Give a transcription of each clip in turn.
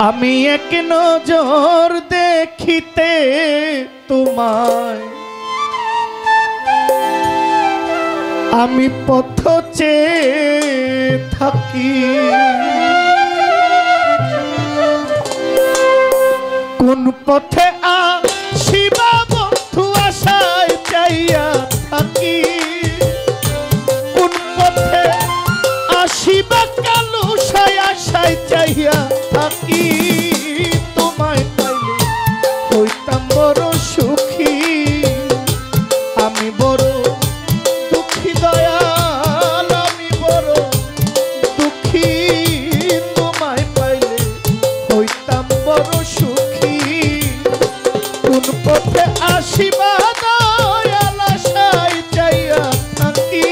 আমি এক নজর দেখিতে তোমায়, আমি পথ চেয়ে থাকি। কোন পথে আসিবা বন্ধু আশায় চাইয়া থাকি। কোন পথে আসিবা কালো আশায় চাইয়া থাকি। তোমায় পাইলে হইতাম বড় সুখী, আমি বড় দুঃখী দয়াল, আমি বড় দুঃখী। তোমায় পাইলে হইতাম বড় সুখী। কোন পথে আসিবা দয়াল আশায় চাইয়া থাকি।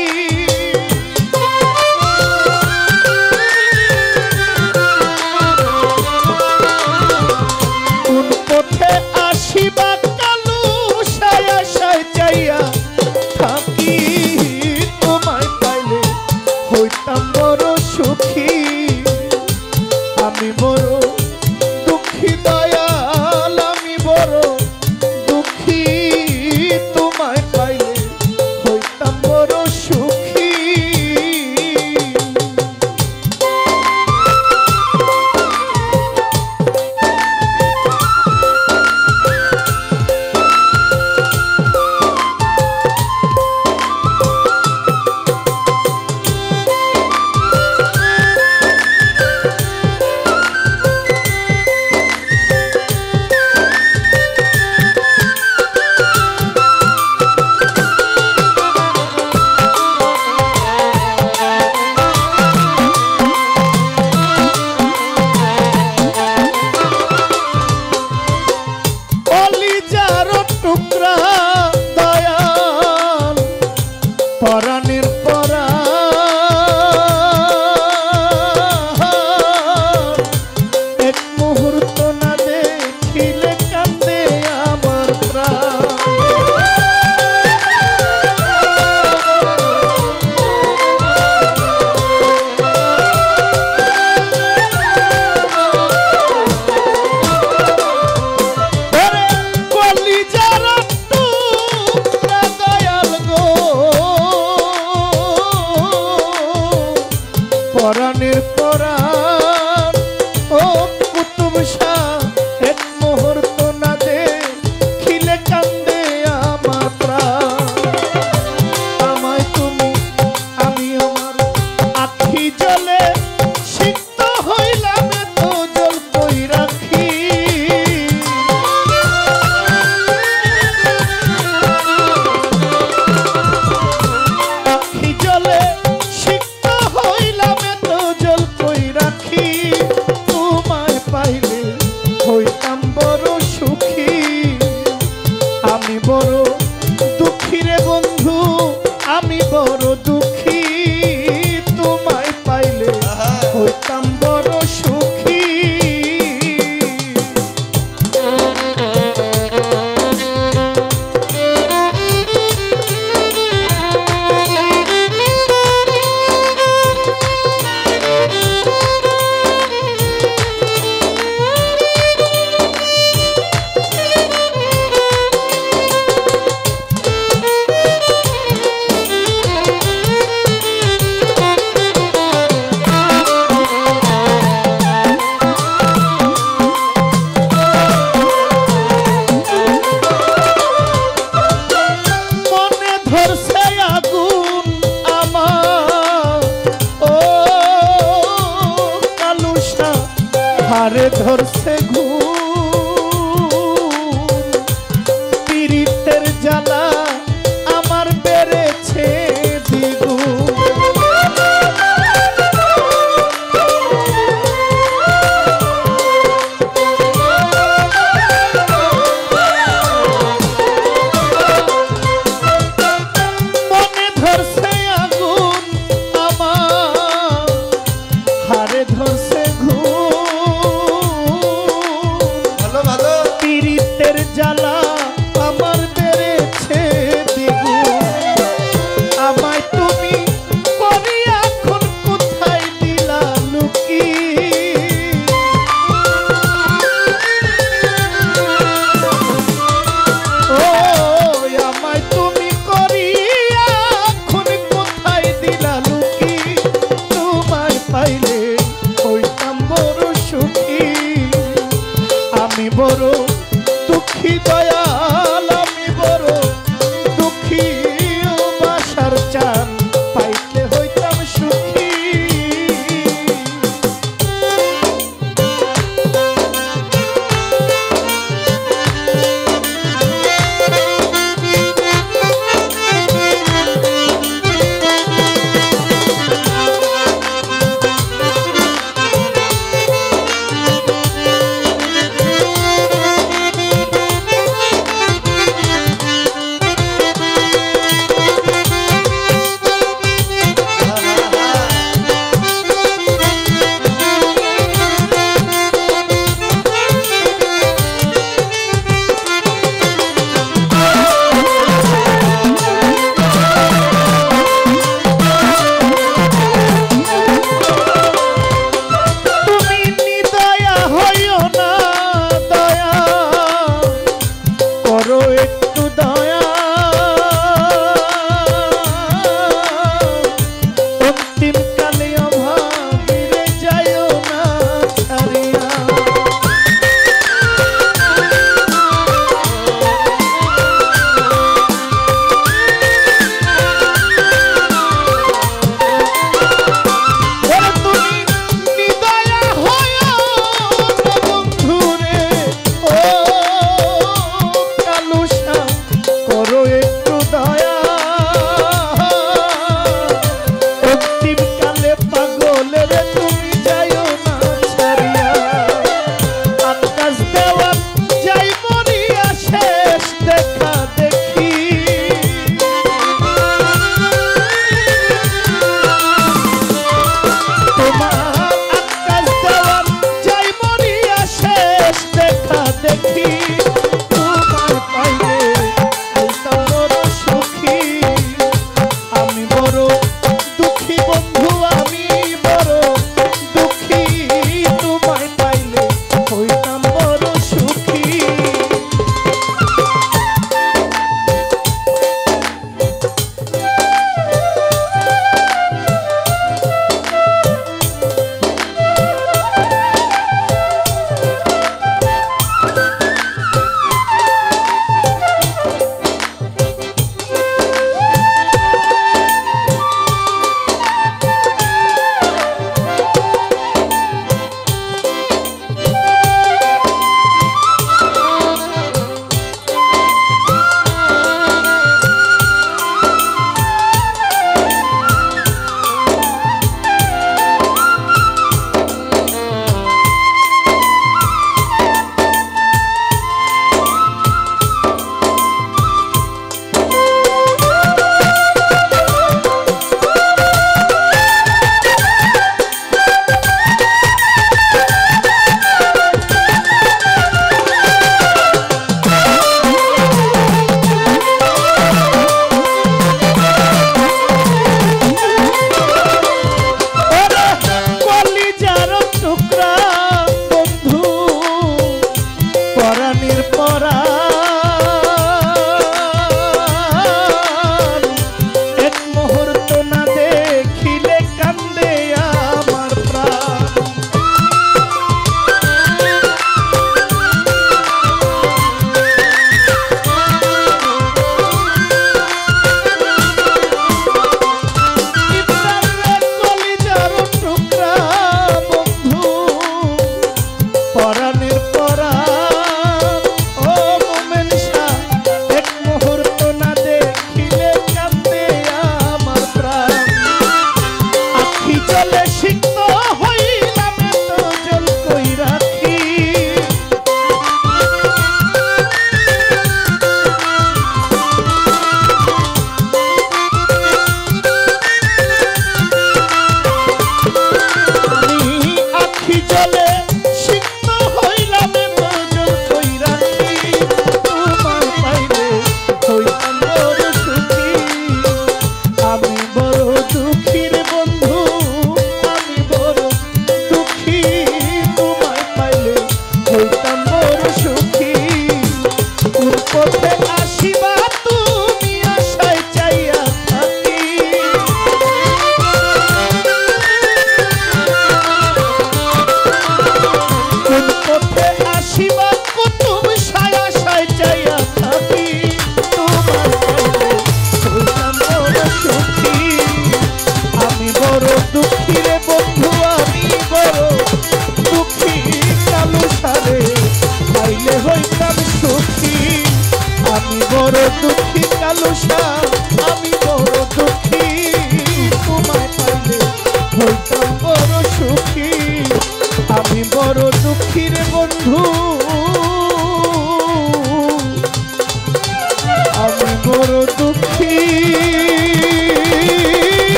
আমি বড় দুঃখী দয়াল, আমি বড় দুঃখী। তোমায় পাইলে হইতাম বড় সুখী। পরাণের পরাণ, এক মুহূর্ত না দেখিলে কান্দে আমার প্রাণ। কলিজার টুকরা দয়াল গো, পরাণের পরাণ ও কুতুব শাহ, এক মুহূর্ত না দেখিলে কান্দে আমার প্রাণ। আমায় তুমি, আমি আমার আখি জলে সিক্ত হইলাম, এত জল কই রাখি। আখি জলে সিক্ত হইলাম, এত জল কই রাখি। তোমায় পাইলে হইতাম বড় সুখী, আমি বড় দুঃখী রে বন্ধু, আমি বড় দুঃখী। তোমায় পাইলে হইতাম বড় সুখী। হারে ধরছে ঘুম, পীড়িতের জ্বালা আমার বেড়েছে দ্বিগুণ। মনে ধরছে আগুন আমার, হারে ধরছে ঘুম।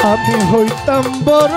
আমি হইতাম বড়